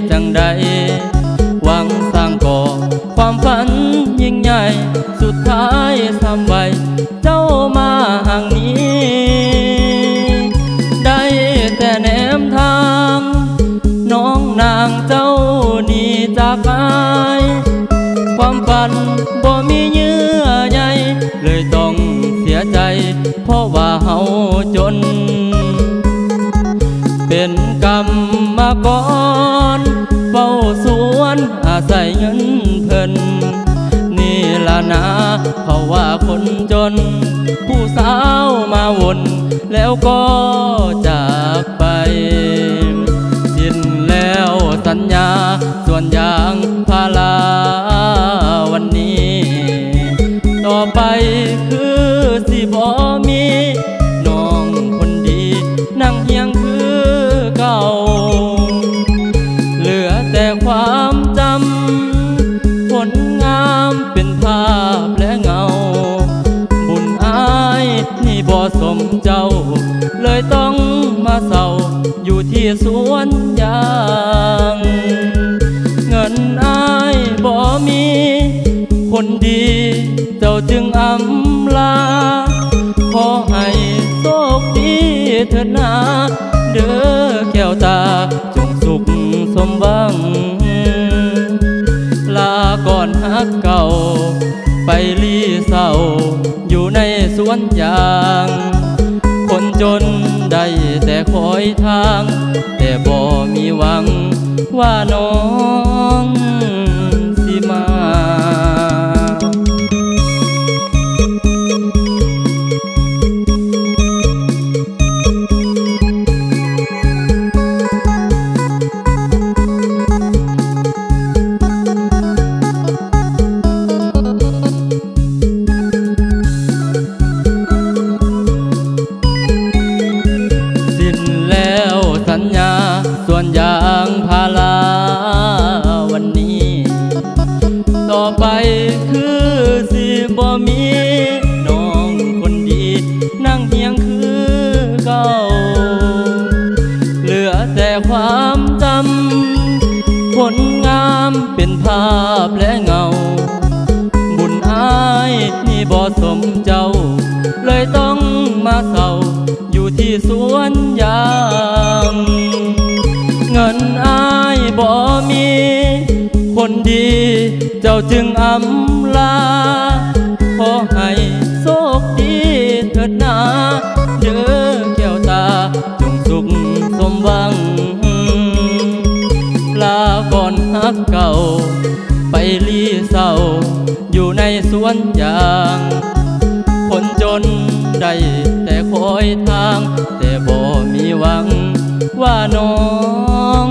จังใดหวังสร้างก่อความฝันยิ่งใหญ่สุดท้ายทำไว้เจ้ามาห่างนี้ได้แต่แนมทางน้องนางเจ้านี่จากไปความฝันบ่มีเยื่อใยเลยต้องเสียใจเพราะว่าเฮาจนเป็นกรรมมาก่อนเฝ้าสวนอาศัยเงินเพิ่นนี่ล่ะนะเขาว่าคนจนผู้สาวมาวนแล้วก็จากไปสิ้นแล้วสัญญาส่วนยางพาราวันนี้ต่อไปคือสิบ่มีน้องคนดีนั่งเฮียงคือเก่าเหลือแต่ความจำผลงามเป็นภาพและเงาบุญอายนี่บ่สมเจ้าเลยต้องมาเศร้าอยู่ที่สวนยางเงินอายบ่มีคนดีเจ้าจึงอำลาขอให้โชคดีเถิดนาเด้อแก้วตาจงสุขสมหวังลาก่อนฮักเก่าไปลีเศร้าอยู่ในสวนยางคนจนได้แต่คอยทางแต่บ่มีหวังว่าน้องสิมาสัญญาส่วนยางพาราวันนี้ต่อไปคือสิบ่มีน้องคนดีนั่งเฮียงคือเก่าเหลือแต่ความจำผลงามเป็นภาพและเงาบุญอายนี่บ่สมเจ้าเลยต้องมาเศร้าอยู่ที่สวนยางเงินอายบ่มีคนดีเจ้าจึงอำลาขอให้โชคดีเถิดนาเด้อแก้วตาจงสุขสมหวังลาก่อนฮักเก่าไปลีเศร้าอยู่ในสวนยางคนจนได้แต่คอยทางแต่บ่มีหวังว่าน้อง